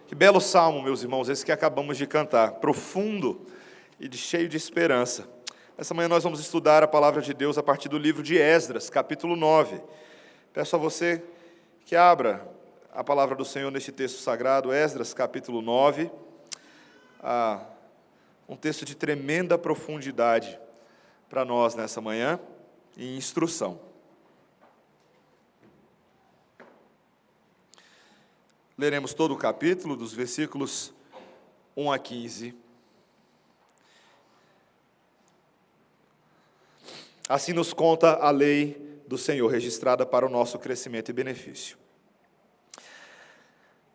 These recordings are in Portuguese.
Que belo salmo, meus irmãos, esse que acabamos de cantar, profundo e cheio de esperança. Essa manhã nós vamos estudar a palavra de Deus a partir do livro de Esdras, capítulo 9. Peço a você que abra a palavra do Senhor neste texto sagrado, Esdras, capítulo 9, um texto de tremenda profundidade para nós nessa manhã e instrução. Leremos todo o capítulo, dos versículos 1 a 15. Assim nos conta a lei do Senhor, registrada para o nosso crescimento e benefício.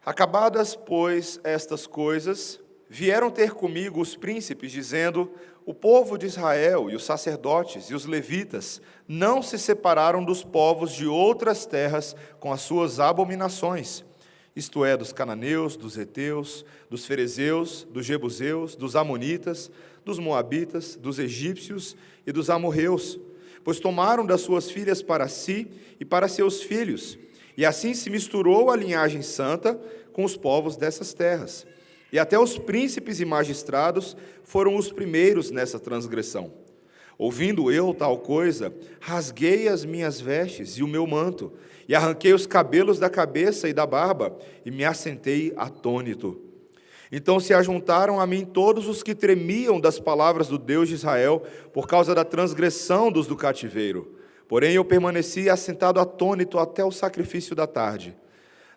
Acabadas, pois, estas coisas, vieram ter comigo os príncipes, dizendo: o povo de Israel e os sacerdotes e os levitas não se separaram dos povos de outras terras com as suas abominações, isto é, dos cananeus, dos heteus, dos ferezeus, dos jebuseus, dos amonitas, dos moabitas, dos egípcios e dos amorreus, pois tomaram das suas filhas para si e para seus filhos, e assim se misturou a linhagem santa com os povos dessas terras. E até os príncipes e magistrados foram os primeiros nessa transgressão. Ouvindo eu tal coisa, rasguei as minhas vestes e o meu manto, e arranquei os cabelos da cabeça e da barba, e me assentei atônito. Então se ajuntaram a mim todos os que tremiam das palavras do Deus de Israel, por causa da transgressão dos do cativeiro. Porém eu permaneci assentado atônito até o sacrifício da tarde.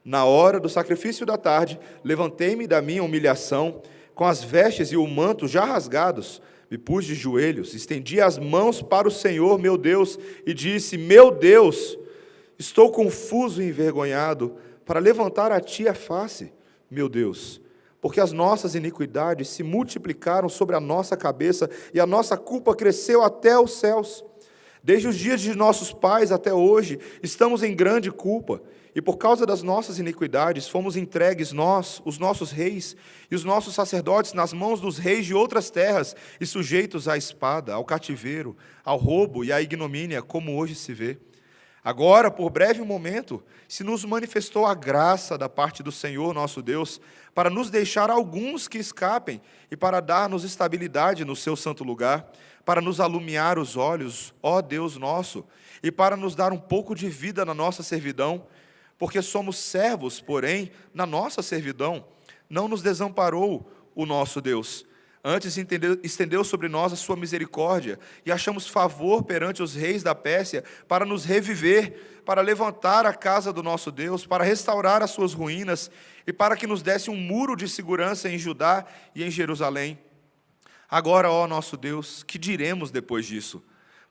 Na hora do sacrifício da tarde, levantei-me da minha humilhação, com as vestes e o manto já rasgados, me pus de joelhos, estendi as mãos para o Senhor, meu Deus, e disse: meu Deus, estou confuso e envergonhado para levantar a ti a face, meu Deus, porque as nossas iniquidades se multiplicaram sobre a nossa cabeça e a nossa culpa cresceu até os céus. Desde os dias de nossos pais até hoje, estamos em grande culpa, e por causa das nossas iniquidades, fomos entregues nós, os nossos reis e os nossos sacerdotes, nas mãos dos reis de outras terras, e sujeitos à espada, ao cativeiro, ao roubo e à ignomínia, como hoje se vê. Agora, por breve momento, se nos manifestou a graça da parte do Senhor nosso Deus, para nos deixar alguns que escapem, e para dar-nos estabilidade no seu santo lugar, para nos alumiar os olhos, ó Deus nosso, e para nos dar um pouco de vida na nossa servidão, porque somos servos, porém, na nossa servidão, não nos desamparou o nosso Deus. Antes estendeu sobre nós a sua misericórdia, e achamos favor perante os reis da Pérsia, para nos reviver, para levantar a casa do nosso Deus, para restaurar as suas ruínas, e para que nos desse um muro de segurança em Judá e em Jerusalém. Agora, ó nosso Deus, que diremos depois disso?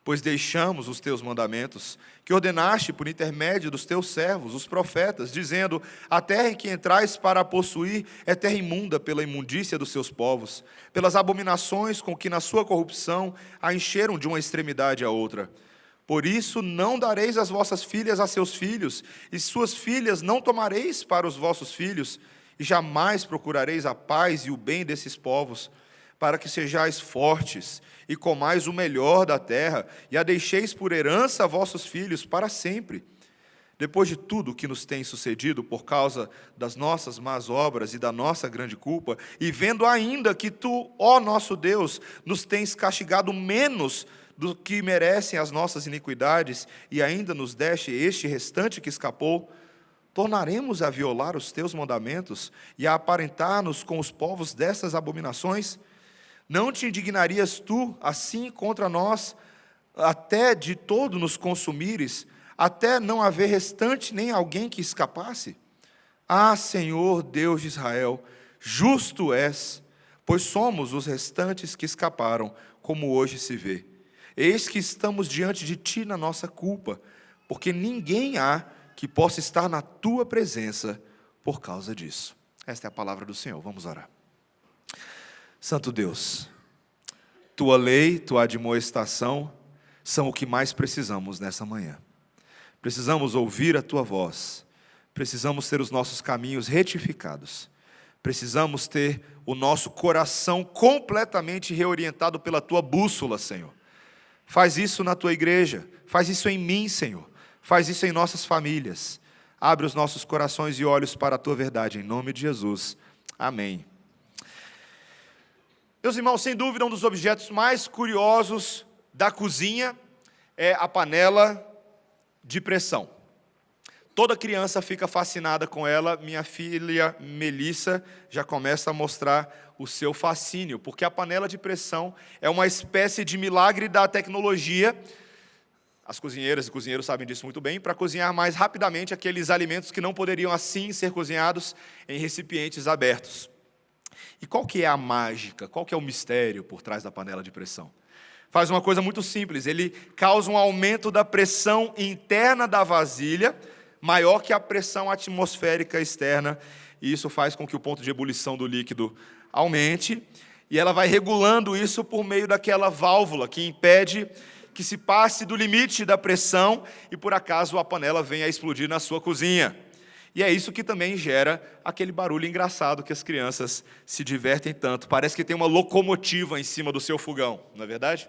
Pois deixamos os teus mandamentos, que ordenaste por intermédio dos teus servos, os profetas, dizendo: a terra em que entrais para a possuir é terra imunda pela imundícia dos seus povos, pelas abominações com que na sua corrupção a encheram de uma extremidade à outra. Por isso não dareis as vossas filhas a seus filhos, e suas filhas não tomareis para os vossos filhos, e jamais procurareis a paz e o bem desses povos, para que sejais fortes e comais o melhor da terra, e a deixeis por herança a vossos filhos para sempre. Depois de tudo o que nos tem sucedido por causa das nossas más obras e da nossa grande culpa, e vendo ainda que tu, ó nosso Deus, nos tens castigado menos do que merecem as nossas iniquidades, e ainda nos deste este restante que escapou, tornaremos a violar os teus mandamentos e a aparentar-nos com os povos dessas abominações? Não te indignarias tu, assim, contra nós, até de todo nos consumires, até não haver restante nem alguém que escapasse? Ah, Senhor Deus de Israel, justo és, pois somos os restantes que escaparam, como hoje se vê. Eis que estamos diante de ti na nossa culpa, porque ninguém há que possa estar na tua presença por causa disso. Esta é a palavra do Senhor. Vamos orar. Santo Deus, tua lei, tua admoestação são o que mais precisamos nessa manhã. Precisamos ouvir a tua voz, precisamos ter os nossos caminhos retificados, precisamos ter o nosso coração completamente reorientado pela tua bússola, Senhor. Faz isso na tua igreja, faz isso em mim, Senhor, faz isso em nossas famílias. Abre os nossos corações e olhos para a tua verdade, em nome de Jesus. Amém. Meus irmãos, sem dúvida, um dos objetos mais curiosos da cozinha é a panela de pressão. Toda criança fica fascinada com ela. Minha filha Melissa já começa a mostrar o seu fascínio, porque a panela de pressão é uma espécie de milagre da tecnologia. As cozinheiras e cozinheiros sabem disso muito bem, para cozinhar mais rapidamente aqueles alimentos que não poderiam assim ser cozinhados em recipientes abertos. E qual que é a mágica, qual que é o mistério por trás da panela de pressão? Faz uma coisa muito simples, ele causa um aumento da pressão interna da vasilha, maior que a pressão atmosférica externa, e isso faz com que o ponto de ebulição do líquido aumente, e ela vai regulando isso por meio daquela válvula que impede que se passe do limite da pressão e, por acaso, a panela venha a explodir na sua cozinha. E é isso que também gera aquele barulho engraçado que as crianças se divertem tanto. Parece que tem uma locomotiva em cima do seu fogão, não é verdade?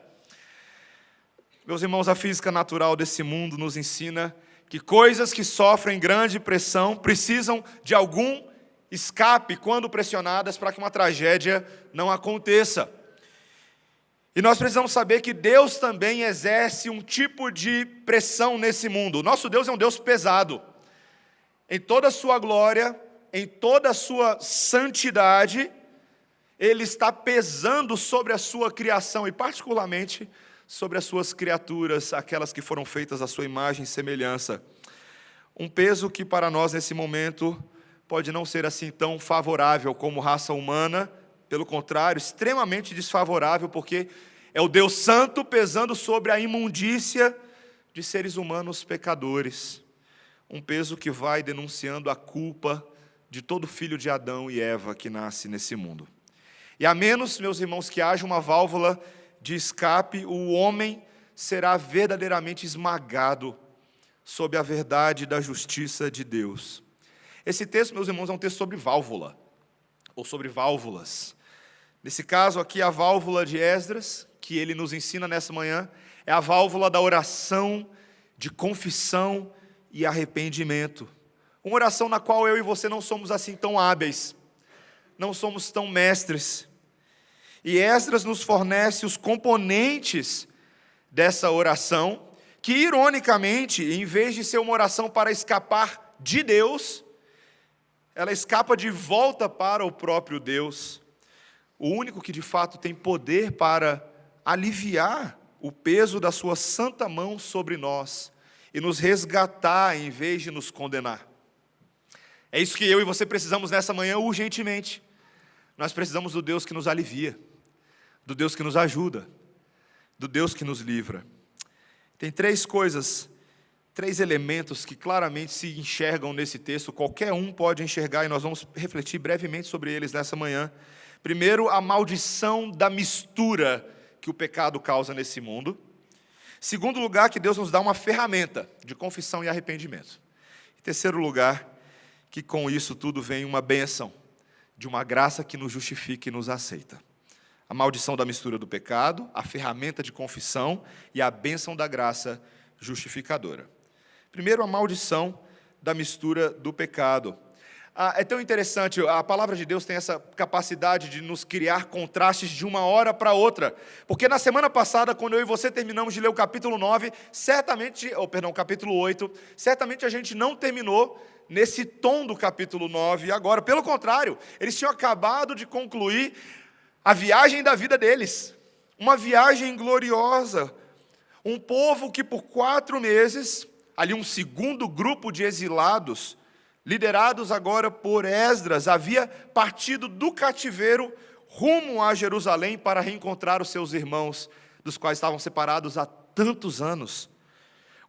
Meus irmãos, a física natural desse mundo nos ensina que coisas que sofrem grande pressão precisam de algum escape quando pressionadas para que uma tragédia não aconteça. E nós precisamos saber que Deus também exerce um tipo de pressão nesse mundo. O nosso Deus é um Deus pesado. Em toda a sua glória, em toda a sua santidade, Ele está pesando sobre a sua criação e particularmente sobre as suas criaturas, aquelas que foram feitas à sua imagem e semelhança. Um peso que para nós nesse momento pode não ser assim tão favorável como raça humana, pelo contrário, extremamente desfavorável, porque é o Deus Santo pesando sobre a imundícia de seres humanos pecadores. Um peso que vai denunciando a culpa de todo filho de Adão e Eva que nasce nesse mundo. E a menos, meus irmãos, que haja uma válvula de escape, o homem será verdadeiramente esmagado sob a verdade da justiça de Deus. Esse texto, meus irmãos, é um texto sobre válvula, ou sobre válvulas. Nesse caso aqui, a válvula de Esdras, que ele nos ensina nessa manhã, é a válvula da oração, de confissão e arrependimento. Uma oração na qual eu e você não somos assim tão hábeis, não somos tão mestres. E Esdras nos fornece os componentes dessa oração, que ironicamente, em vez de ser uma oração para escapar de Deus, ela escapa de volta para o próprio Deus, o único que de fato tem poder para aliviar o peso da sua santa mão sobre nós e nos resgatar em vez de nos condenar. É isso que eu e você precisamos nessa manhã urgentemente. Nós precisamos do Deus que nos alivia, do Deus que nos ajuda, do Deus que nos livra. Tem três elementos que claramente se enxergam nesse texto, qualquer um pode enxergar, e nós vamos refletir brevemente sobre eles nessa manhã. Primeiro, a maldição da mistura que o pecado causa nesse mundo. Segundo lugar, que Deus nos dá uma ferramenta de confissão e arrependimento. Em terceiro lugar, que com isso tudo vem uma bênção, de uma graça que nos justifica e nos aceita. A maldição da mistura do pecado, a ferramenta de confissão e a bênção da graça justificadora. Primeiro, a maldição da mistura do pecado. É tão interessante, a palavra de Deus tem essa capacidade de nos criar contrastes de uma hora para outra. Porque na semana passada, quando eu e você terminamos de ler o capítulo 9, capítulo 8, certamente a gente não terminou nesse tom do capítulo 9 agora. Pelo contrário, eles tinham acabado de concluir a viagem da vida deles, uma viagem gloriosa, um povo que por 4 meses, ali um segundo grupo de exilados, liderados agora por Esdras, havia partido do cativeiro rumo a Jerusalém para reencontrar os seus irmãos, dos quais estavam separados há tantos anos.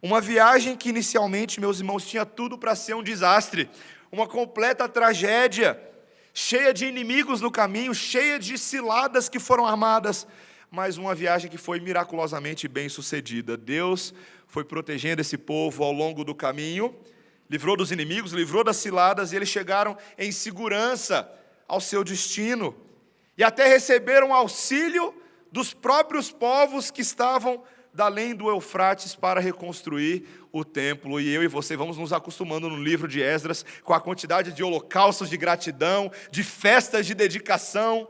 Uma viagem que inicialmente, meus irmãos, tinha tudo para ser um desastre, uma completa tragédia, cheia de inimigos no caminho, cheia de ciladas que foram armadas, mas uma viagem que foi miraculosamente bem sucedida. Deus foi protegendo esse povo ao longo do caminho, livrou dos inimigos, livrou das ciladas, e eles chegaram em segurança ao seu destino, e até receberam auxílio dos próprios povos que estavam da além do Eufrates para reconstruir o templo. E eu e você vamos nos acostumando no livro de Esdras com a quantidade de holocaustos de gratidão, de festas de dedicação.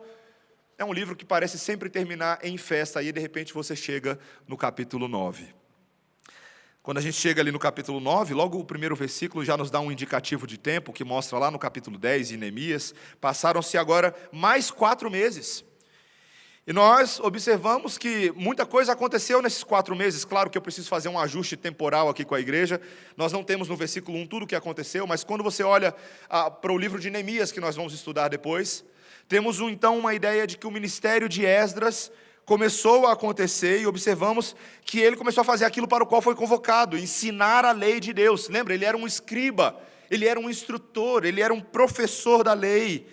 É um livro que parece sempre terminar em festa, aí de repente você chega no capítulo 9. Quando a gente chega ali no capítulo 9, logo o primeiro versículo já nos dá um indicativo de tempo, que mostra lá no capítulo 10, em Neemias, passaram-se agora mais 4 meses. E nós observamos que muita coisa aconteceu nesses 4 meses. Claro que eu preciso fazer um ajuste temporal aqui com a igreja. Nós não temos no versículo 1 tudo o que aconteceu, mas quando você olha para o livro de Neemias, que nós vamos estudar depois, temos então uma ideia de que o ministério de Esdras começou a acontecer e observamos que ele começou a fazer aquilo para o qual foi convocado, ensinar a lei de Deus. Lembra, ele era um escriba, ele era um instrutor, ele era um professor da lei.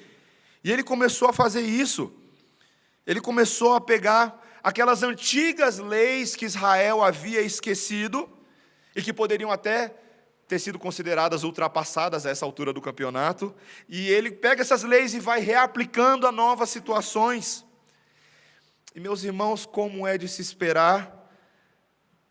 E ele começou a fazer isso. Ele começou a pegar aquelas antigas leis que Israel havia esquecido e que poderiam até ter sido consideradas ultrapassadas a essa altura do campeonato, e ele pega essas leis e vai reaplicando a novas situações. E, meus irmãos, como é de se esperar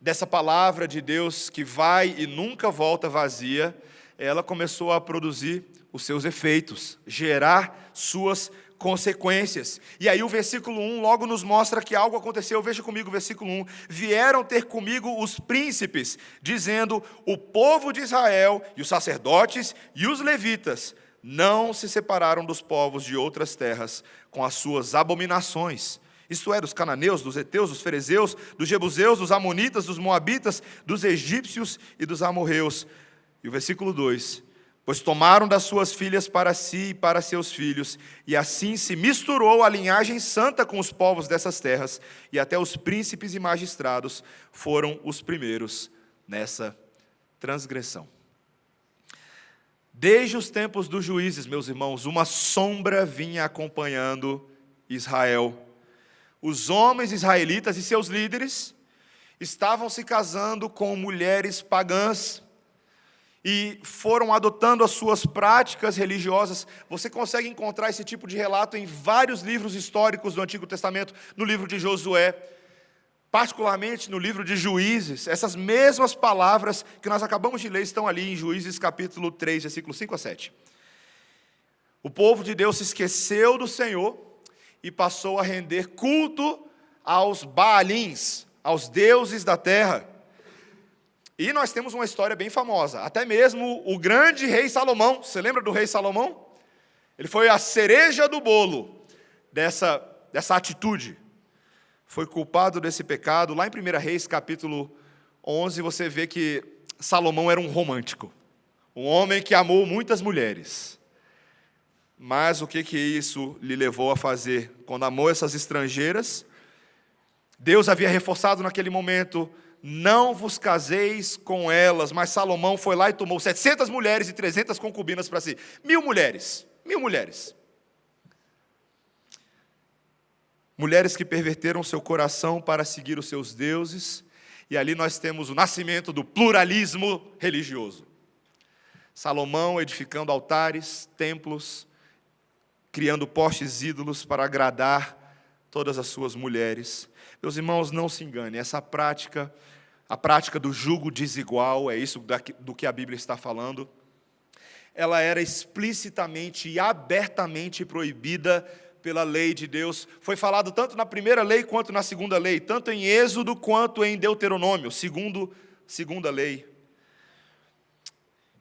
dessa palavra de Deus que vai e nunca volta vazia, ela começou a produzir os seus efeitos, gerar suas consequências. E aí o versículo 1 logo nos mostra que algo aconteceu. Veja comigo o versículo 1. Vieram ter comigo os príncipes, dizendo: o povo de Israel e os sacerdotes e os levitas não se separaram dos povos de outras terras com as suas abominações. Isto é, dos cananeus, dos heteus, dos ferezeus, dos jebuseus, dos amonitas, dos moabitas, dos egípcios e dos amorreus. E o versículo 2: pois tomaram das suas filhas para si e para seus filhos, e assim se misturou a linhagem santa com os povos dessas terras, e até os príncipes e magistrados foram os primeiros nessa transgressão. Desde os tempos dos juízes, meus irmãos, uma sombra vinha acompanhando Israel. Os homens israelitas e seus líderes estavam se casando com mulheres pagãs, e foram adotando as suas práticas religiosas. Você consegue encontrar esse tipo de relato em vários livros históricos do Antigo Testamento, no livro de Josué, particularmente no livro de Juízes. Essas mesmas palavras que nós acabamos de ler estão ali em Juízes capítulo 3, versículos 5 a 7. O povo de Deus se esqueceu do Senhor e passou a render culto aos Baalins, aos deuses da terra. E nós temos uma história bem famosa, até mesmo o grande rei Salomão. Você lembra do rei Salomão? Ele foi a cereja do bolo dessa atitude. Foi culpado desse pecado. Lá em 1 Reis, capítulo 11, você vê que Salomão era um romântico. Um homem que amou muitas mulheres. Mas o que isso lhe levou a fazer? Quando amou essas estrangeiras, Deus havia reforçado naquele momento: não vos caseis com elas. Mas Salomão foi lá e tomou 700 mulheres e 300 concubinas para si. 1000 mulheres. Mulheres que perverteram seu coração para seguir os seus deuses. E ali nós temos o nascimento do pluralismo religioso. Salomão edificando altares, templos, criando postes ídolos para agradar todas as suas mulheres. Meus irmãos, não se engane, essa prática, a prática do jugo desigual, é isso do que a Bíblia está falando, ela era explicitamente e abertamente proibida pela lei de Deus. Foi falado tanto na primeira lei quanto na segunda lei, tanto em Êxodo quanto em Deuteronômio, segunda lei.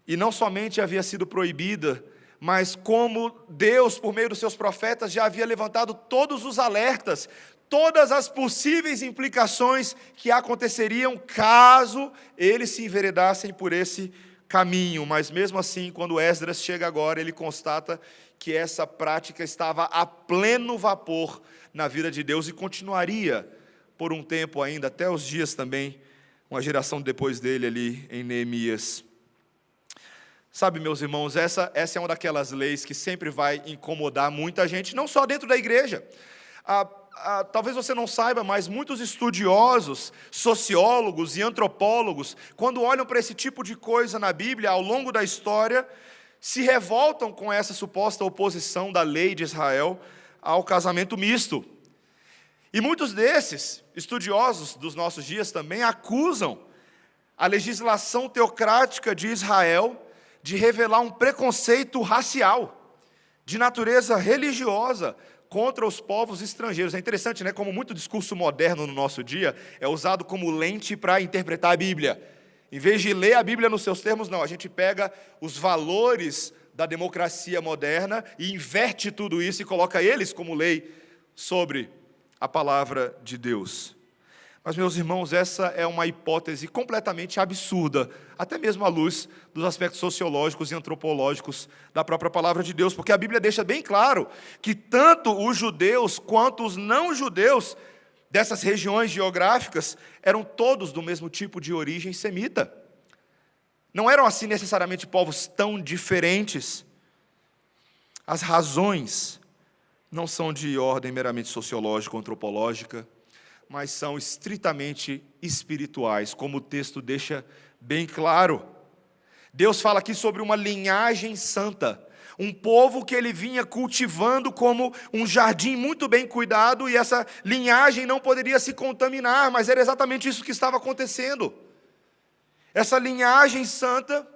E não somente havia sido proibida, mas como Deus, por meio dos seus profetas, já havia levantado todos os alertas, todas as possíveis implicações que aconteceriam caso eles se enveredassem por esse caminho. Mas mesmo assim, quando Esdras chega agora, ele constata que essa prática estava a pleno vapor na vida de Deus e continuaria por um tempo ainda, até os dias também, uma geração depois dele ali em Neemias. Sabe, meus irmãos, essa é uma daquelas leis que sempre vai incomodar muita gente, não só dentro da igreja. Talvez você não saiba, mas muitos estudiosos, sociólogos e antropólogos, quando olham para esse tipo de coisa na Bíblia, ao longo da história, se revoltam com essa suposta oposição da lei de Israel ao casamento misto. E muitos desses estudiosos dos nossos dias também acusam a legislação teocrática de Israel de revelar um preconceito racial, de natureza religiosa, contra os povos estrangeiros. É interessante, né? Como muito discurso moderno no nosso dia é usado como lente para interpretar a Bíblia. Em vez de ler a Bíblia nos seus termos, não. A gente pega os valores da democracia moderna e inverte tudo isso e coloca eles como lei sobre a palavra de Deus. Mas, meus irmãos, essa é uma hipótese completamente absurda, até mesmo à luz dos aspectos sociológicos e antropológicos da própria palavra de Deus, porque a Bíblia deixa bem claro que tanto os judeus quanto os não-judeus dessas regiões geográficas eram todos do mesmo tipo de origem semita. Não eram assim necessariamente povos tão diferentes. As razões não são de ordem meramente sociológica ou antropológica, mas são estritamente espirituais, como o texto deixa bem claro. Deus fala aqui sobre uma linhagem santa, um povo que ele vinha cultivando como um jardim muito bem cuidado, e essa linhagem não poderia se contaminar, mas era exatamente isso que estava acontecendo. Essa linhagem santa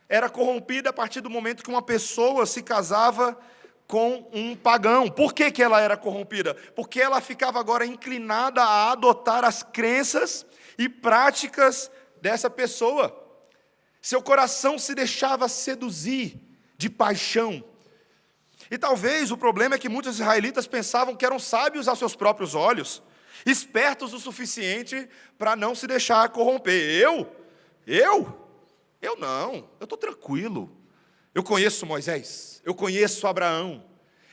era corrompida a partir do momento que uma pessoa se casava com um pagão. Por que ela era corrompida? Porque ela ficava agora inclinada a adotar as crenças e práticas dessa pessoa. Seu coração se deixava seduzir de paixão. E talvez o problema é que muitos israelitas pensavam que eram sábios aos seus próprios olhos, espertos o suficiente para não se deixar corromper. Eu não, eu estou tranquilo. Eu conheço Moisés, eu conheço Abraão,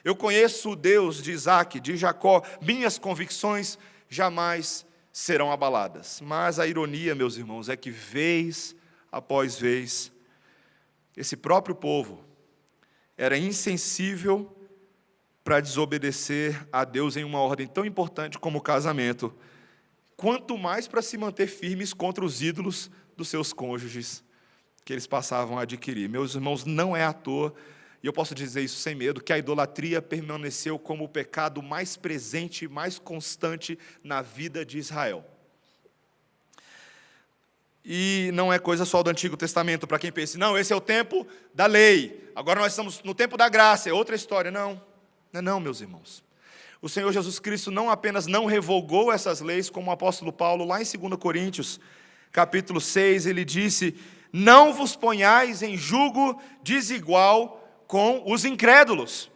eu conheço o Deus de Isaac, de Jacó, minhas convicções jamais serão abaladas. Mas a ironia, meus irmãos, é que vez após vez, esse próprio povo era insensível para desobedecer a Deus em uma ordem tão importante como o casamento, quanto mais para se manter firmes contra os ídolos dos seus cônjuges que eles passavam a adquirir. Meus irmãos, não é à toa, e eu posso dizer isso sem medo, que a idolatria permaneceu como o pecado mais presente, mais constante na vida de Israel. E não é coisa só do Antigo Testamento, para quem pensa, não, esse é o tempo da lei, agora nós estamos no tempo da graça, é outra história. Não, não, meus irmãos. O Senhor Jesus Cristo não apenas não revogou essas leis, como o apóstolo Paulo, lá em 2 Coríntios, capítulo 6, ele disse: não vos ponhais em jugo desigual com os incrédulos.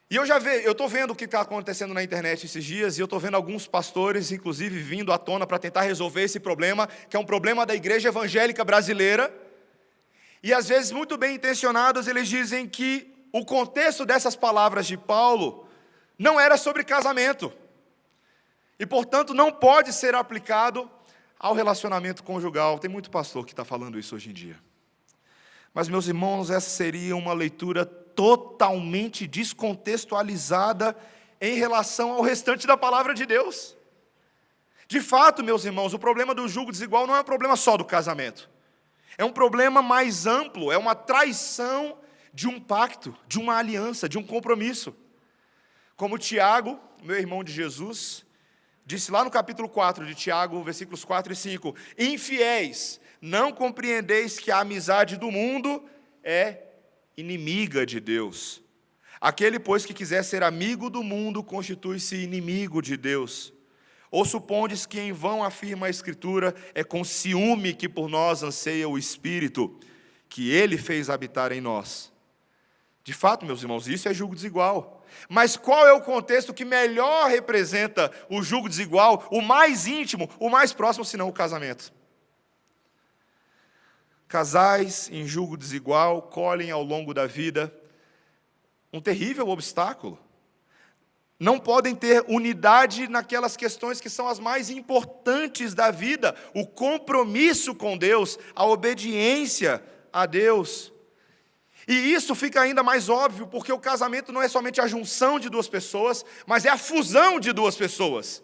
E eu estou vendo o que está acontecendo na internet esses dias, e eu estou vendo alguns pastores, inclusive, vindo à tona para tentar resolver esse problema, que é um problema da igreja evangélica brasileira, e às vezes, muito bem intencionados, eles dizem que o contexto dessas palavras de Paulo não era sobre casamento, e, portanto, não pode ser aplicado ao relacionamento conjugal. Tem muito pastor que está falando isso hoje em dia. Mas, meus irmãos, essa seria uma leitura totalmente descontextualizada em relação ao restante da palavra de Deus. De fato, meus irmãos, o problema do jugo desigual não é um problema só do casamento. É um problema mais amplo, é uma traição de um pacto, de uma aliança, de um compromisso. Como Tiago, meu irmão de Jesus, disse lá no capítulo 4 de Tiago, versículos 4 e 5, infiéis, não compreendeis que a amizade do mundo é inimiga de Deus. Aquele, pois, que quiser ser amigo do mundo, constitui-se inimigo de Deus. Ou supondes que em vão afirma a Escritura, é com ciúme que por nós anseia o Espírito, que Ele fez habitar em nós. De fato, meus irmãos, isso é jugo desigual. Mas qual é o contexto que melhor representa o jugo desigual, o mais íntimo, o mais próximo, senão o casamento? Casais em jugo desigual colhem ao longo da vida um terrível obstáculo. Não podem ter unidade naquelas questões que são as mais importantes da vida, o compromisso com Deus, a obediência a Deus. E isso fica ainda mais óbvio, porque o casamento não é somente a junção de duas pessoas, mas é a fusão de duas pessoas,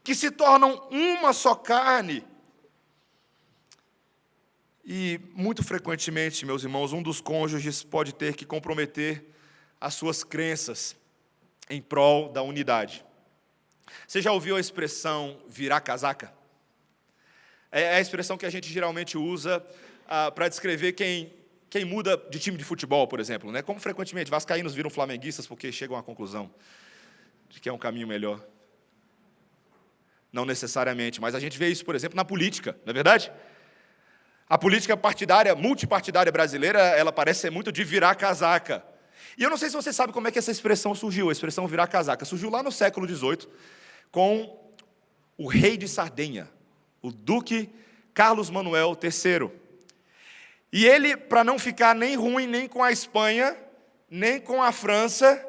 que se tornam uma só carne. E, muito frequentemente, meus irmãos, um dos cônjuges pode ter que comprometer as suas crenças em prol da unidade. Você já ouviu a expressão virar casaca? É a expressão que a gente geralmente usa para descrever quem muda de time de futebol, por exemplo, né? Como frequentemente vascaínos viram flamenguistas porque chegam à conclusão de que é um caminho melhor. Não necessariamente, mas a gente vê isso, por exemplo, na política, não é verdade? A política partidária, multipartidária brasileira, ela parece ser muito de virar casaca. E eu não sei se você sabe como é que essa expressão surgiu, a expressão virar casaca. Surgiu lá no século XVIII, com o rei de Sardenha, o duque Carlos Manuel III. E ele, para não ficar nem ruim nem com a Espanha, nem com a França,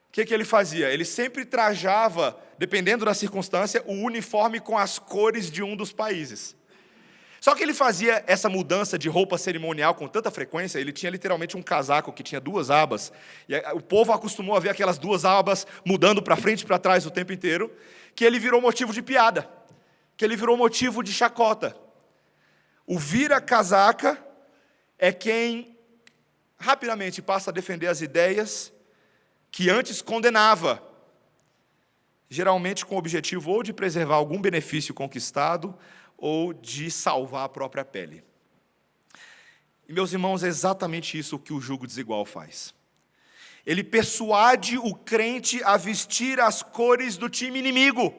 o que ele fazia? Ele sempre trajava, dependendo da circunstância, o uniforme com as cores de um dos países. Só que ele fazia essa mudança de roupa cerimonial com tanta frequência, ele tinha literalmente um casaco que tinha 2 abas, e o povo acostumou a ver aquelas 2 abas mudando para frente e para trás o tempo inteiro, que ele virou motivo de piada, que ele virou motivo de chacota. O vira-casaca é quem rapidamente passa a defender as ideias que antes condenava, geralmente com o objetivo ou de preservar algum benefício conquistado, ou de salvar a própria pele. E, meus irmãos, é exatamente isso que o jugo desigual faz. Ele persuade o crente a vestir as cores do time inimigo,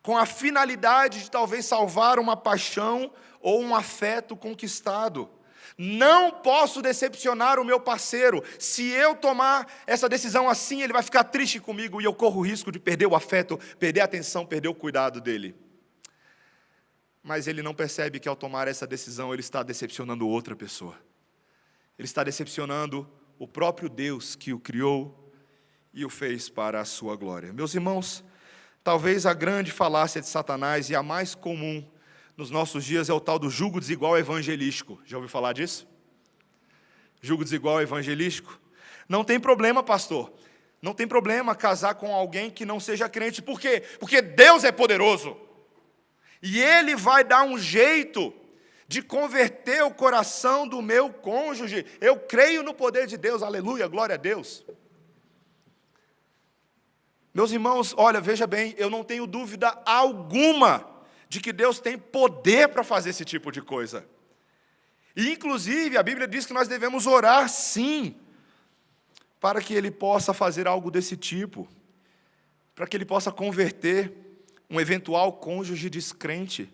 com a finalidade de talvez salvar uma paixão ou um afeto conquistado. Não posso decepcionar o meu parceiro. Se eu tomar essa decisão assim, ele vai ficar triste comigo e eu corro o risco de perder o afeto, perder a atenção, perder o cuidado dele. Mas ele não percebe que ao tomar essa decisão, ele está decepcionando outra pessoa. Ele está decepcionando o próprio Deus que o criou e o fez para a sua glória. Meus irmãos, talvez a grande falácia de Satanás e a mais comum nos nossos dias é o tal do jugo desigual evangelístico. Já ouviu falar disso? Jugo desigual evangelístico? Não tem problema, pastor. Não tem problema casar com alguém que não seja crente. Por quê? Porque Deus é poderoso. E Ele vai dar um jeito de converter o coração do meu cônjuge. Eu creio no poder de Deus, aleluia, glória a Deus. Meus irmãos, olha, veja bem, eu não tenho dúvida alguma de que Deus tem poder para fazer esse tipo de coisa. E, inclusive, a Bíblia diz que nós devemos orar, sim, para que Ele possa fazer algo desse tipo, para que Ele possa converter um eventual cônjuge descrente.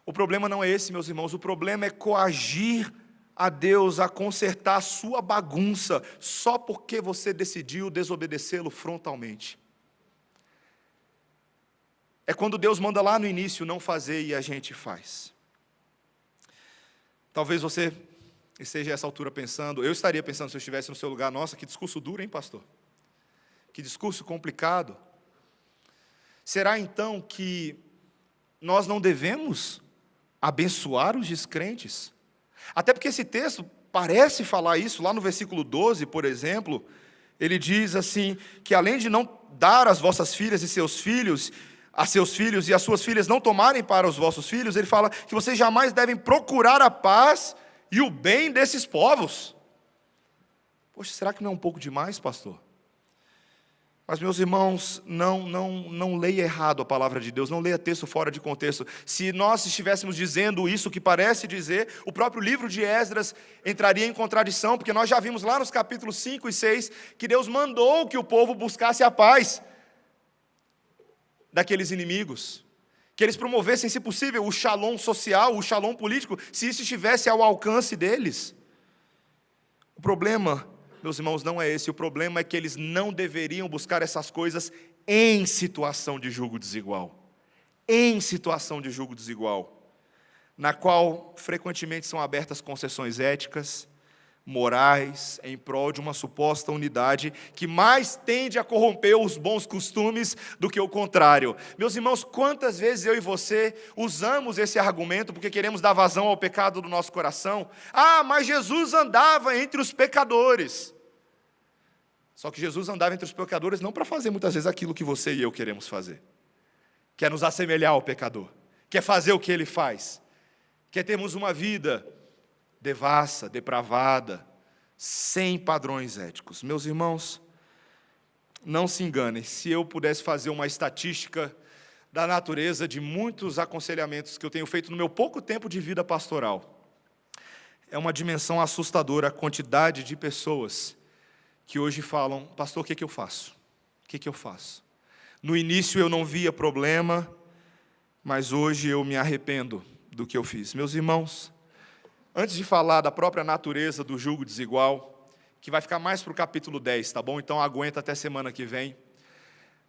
O problema não é esse, meus irmãos, o problema é coagir a Deus a consertar a sua bagunça, só porque você decidiu desobedecê-lo frontalmente. É quando Deus manda lá no início não fazer e a gente faz. Talvez você esteja a essa altura pensando, eu estaria pensando se eu estivesse no seu lugar, nossa, que discurso duro, hein, pastor? Que discurso complicado. Será então que nós não devemos abençoar os descrentes? Até porque esse texto parece falar isso, lá no versículo 12, por exemplo, ele diz assim, que além de não dar às vossas filhas e seus filhos, a seus filhos e as suas filhas não tomarem para os vossos filhos, ele fala que vocês jamais devem procurar a paz e o bem desses povos. Poxa, será que não é um pouco demais, pastor? Mas, meus irmãos, não leia errado a palavra de Deus, não leia texto fora de contexto. Se nós estivéssemos dizendo isso que parece dizer, o próprio livro de Esdras entraria em contradição, porque nós já vimos lá nos capítulos 5 e 6 que Deus mandou que o povo buscasse a paz daqueles inimigos, que eles promovessem, se possível, o shalom social, o shalom político, se isso estivesse ao alcance deles. O problema, meus irmãos, não é esse. O problema é que eles não deveriam buscar essas coisas em situação de jugo desigual. Em situação de jugo desigual, na qual frequentemente são abertas concessões éticas, morais, em prol de uma suposta unidade que mais tende a corromper os bons costumes do que o contrário. Meus irmãos, quantas vezes eu e você usamos esse argumento porque queremos dar vazão ao pecado do nosso coração? Ah, mas Jesus andava entre os pecadores. Só que Jesus andava entre os pecadores não para fazer muitas vezes aquilo que você e eu queremos fazer. Quer nos assemelhar ao pecador. Quer fazer o que ele faz. Quer termos uma vida devassa, depravada, sem padrões éticos. Meus irmãos, não se enganem, se eu pudesse fazer uma estatística da natureza de muitos aconselhamentos que eu tenho feito no meu pouco tempo de vida pastoral. É uma dimensão assustadora a quantidade de pessoas que hoje falam: pastor, o que eu faço? O que eu faço? No início eu não via problema, mas hoje eu me arrependo do que eu fiz. Meus irmãos, antes de falar da própria natureza do jugo desigual, que vai ficar mais para o capítulo 10, tá bom? Então aguenta até semana que vem.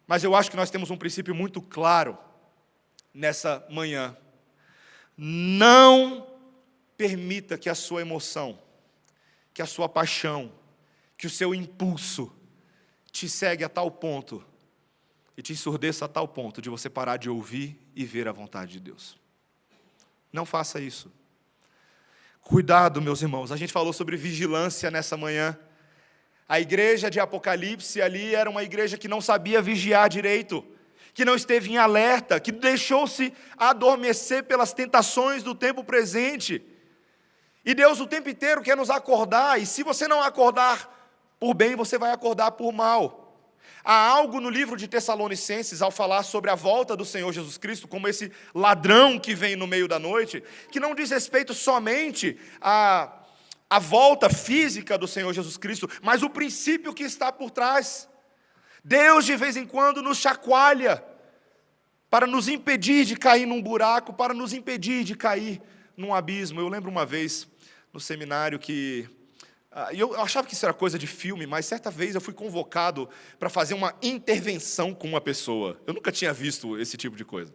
Mas eu acho que nós temos um princípio muito claro nessa manhã. Não permita que a sua emoção, que a sua paixão, que o seu impulso te segue a tal ponto e te ensurdeça a tal ponto de você parar de ouvir e ver a vontade de Deus. Não faça isso. Cuidado, meus irmãos. A gente falou sobre vigilância nessa manhã. A igreja de Apocalipse ali era uma igreja que não sabia vigiar direito, que não esteve em alerta, que deixou-se adormecer pelas tentações do tempo presente. E Deus o tempo inteiro quer nos acordar, e se você não acordar por bem, você vai acordar por mal. Há algo no livro de Tessalonicenses, ao falar sobre a volta do Senhor Jesus Cristo, como esse ladrão que vem no meio da noite, que não diz respeito somente a volta física do Senhor Jesus Cristo, mas o princípio que está por trás. Deus de vez em quando nos chacoalha para nos impedir de cair num buraco, para nos impedir de cair num abismo. Eu lembro uma vez no seminário que eu achava que isso era coisa de filme, mas certa vez eu fui convocado para fazer uma intervenção com uma pessoa. Eu nunca tinha visto esse tipo de coisa.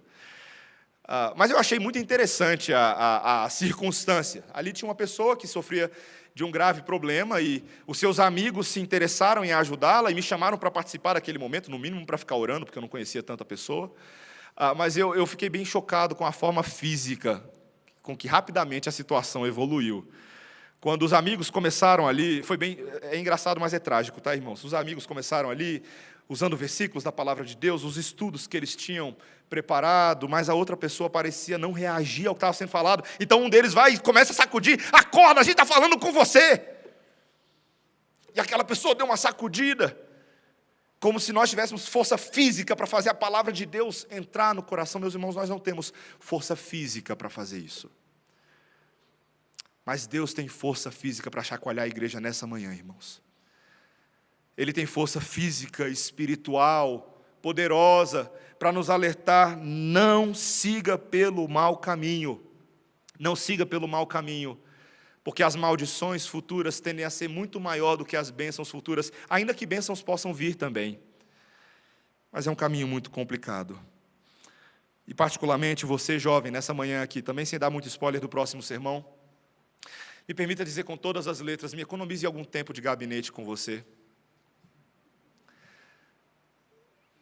Mas eu achei muito interessante a circunstância. Ali tinha uma pessoa que sofria de um grave problema e os seus amigos se interessaram em ajudá-la e me chamaram para participar daquele momento, no mínimo para ficar orando, porque eu não conhecia tanta pessoa. Mas eu fiquei bem chocado com a forma física com que rapidamente a situação evoluiu. Quando os amigos começaram ali, é engraçado, mas é trágico, tá, irmãos? Os amigos começaram ali, usando versículos da palavra de Deus, os estudos que eles tinham preparado, mas a outra pessoa parecia não reagir ao que estava sendo falado. Então um deles vai e começa a sacudir: acorda, a gente está falando com você. E aquela pessoa deu uma sacudida, como se nós tivéssemos força física para fazer a palavra de Deus entrar no coração. Meus irmãos, nós não temos força física para fazer isso. Mas Deus tem força física para chacoalhar a igreja nessa manhã, irmãos. Ele tem força física, espiritual, poderosa, para nos alertar: não siga pelo mau caminho. Não siga pelo mau caminho, porque as maldições futuras tendem a ser muito maior do que as bênçãos futuras, ainda que bênçãos possam vir também. Mas é um caminho muito complicado. E particularmente você, jovem, nessa manhã aqui, também sem dar muito spoiler do próximo sermão, me permita dizer com todas as letras: me economize algum tempo de gabinete com você.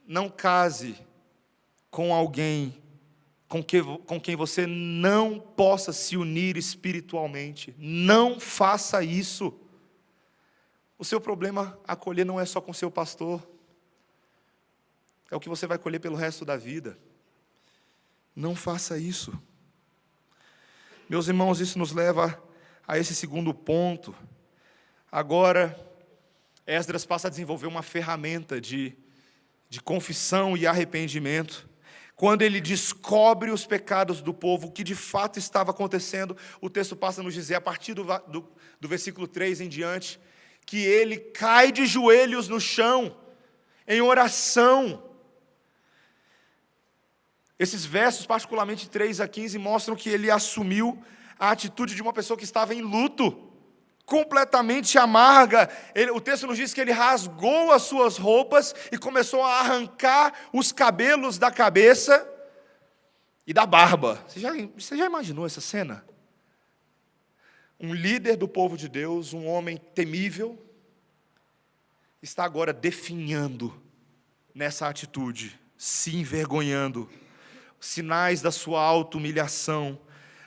Não case com alguém com quem você não possa se unir espiritualmente. Não faça isso. O seu problema a colher não é só com seu pastor. É o que você vai colher pelo resto da vida. Não faça isso. Meus irmãos, isso nos leva a esse segundo ponto. Agora, Esdras passa a desenvolver uma ferramenta de confissão e arrependimento. Quando ele descobre os pecados do povo, o que de fato estava acontecendo, o texto passa a nos dizer, a partir do versículo 3 em diante, que ele cai de joelhos no chão, em oração. Esses versos, particularmente 3 a 15, mostram que ele assumiu a atitude de uma pessoa que estava em luto, completamente amarga. O texto nos diz que ele rasgou as suas roupas e começou a arrancar os cabelos da cabeça e da barba. Você já imaginou essa cena? Um líder do povo de Deus, um homem temível, está agora definhando nessa atitude, se envergonhando, sinais da sua auto-humilhação,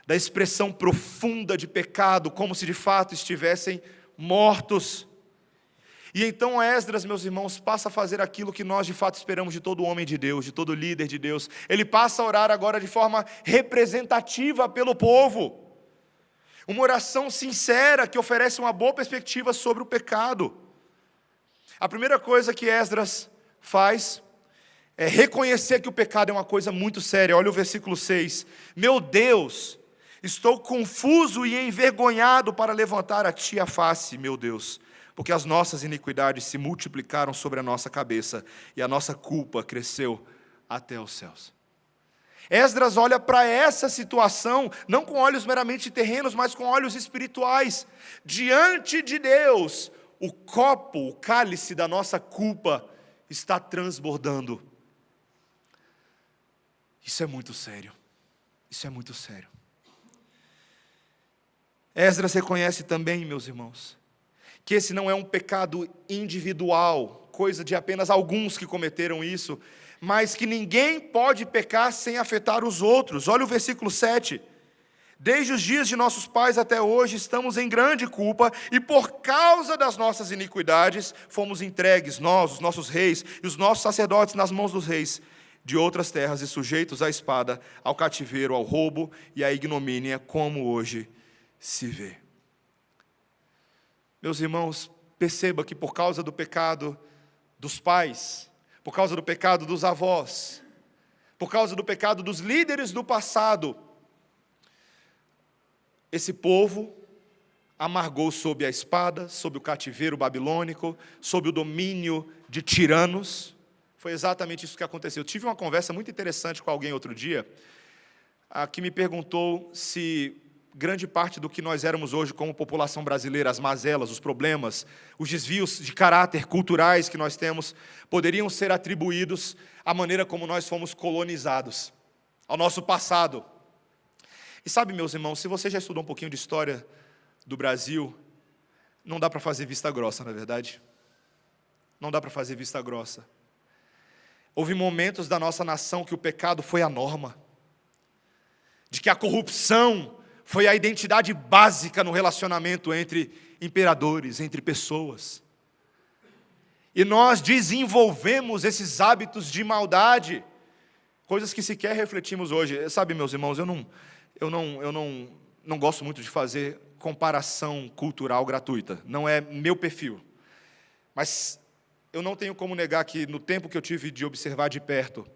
da expressão profunda de pecado, como se de fato estivessem mortos. E então Esdras, meus irmãos, passa a fazer aquilo que nós de fato esperamos de todo homem de Deus, de todo líder de Deus. Ele passa a orar agora de forma representativa pelo povo. Uma oração sincera que oferece uma boa perspectiva sobre o pecado. A primeira coisa que Esdras faz É reconhecer que o pecado é uma coisa muito séria. Olha o versículo 6. Meu Deus, estou confuso e envergonhado para levantar a ti a face, meu Deus, porque as nossas iniquidades se multiplicaram sobre a nossa cabeça e a nossa culpa cresceu até os céus. Esdras olha para essa situação, não com olhos meramente terrenos, mas com olhos espirituais. Diante de Deus, o copo, o cálice da nossa culpa está transbordando. Isso é muito sério. Isso é muito sério. Esdras reconhece também, meus irmãos, que esse não é um pecado individual, coisa de apenas alguns que cometeram isso, mas que ninguém pode pecar sem afetar os outros. Olha o versículo 7. Desde os dias de nossos pais até hoje estamos em grande culpa, e por causa das nossas iniquidades fomos entregues, nós, os nossos reis e os nossos sacerdotes, nas mãos dos reis de outras terras e sujeitos à espada, ao cativeiro, ao roubo e à ignomínia, como hoje se vê. Meus irmãos, perceba que por causa do pecado dos pais, por causa do pecado dos avós, por causa do pecado dos líderes do passado, esse povo amargou sob a espada, sob o cativeiro babilônico, sob o domínio de tiranos. Foi exatamente isso que aconteceu. Eu tive uma conversa muito interessante com alguém outro dia, que me perguntou se grande parte do que nós éramos hoje como população brasileira, as mazelas, os problemas, os desvios de caráter culturais que nós temos, poderiam ser atribuídos à maneira como nós fomos colonizados, ao nosso passado. E sabe, meus irmãos, se você já estudou um pouquinho de história do Brasil, não dá para fazer vista grossa, não é verdade? Não dá para fazer vista grossa. Houve momentos da nossa nação que o pecado foi a norma, de que a corrupção foi a identidade básica no relacionamento entre imperadores, entre pessoas. E nós desenvolvemos esses hábitos de maldade, coisas que sequer refletimos hoje. Sabe, meus irmãos, eu não gosto muito de fazer comparação cultural gratuita. Não é meu perfil. Mas eu não tenho como negar que, no tempo que eu tive de observar de perto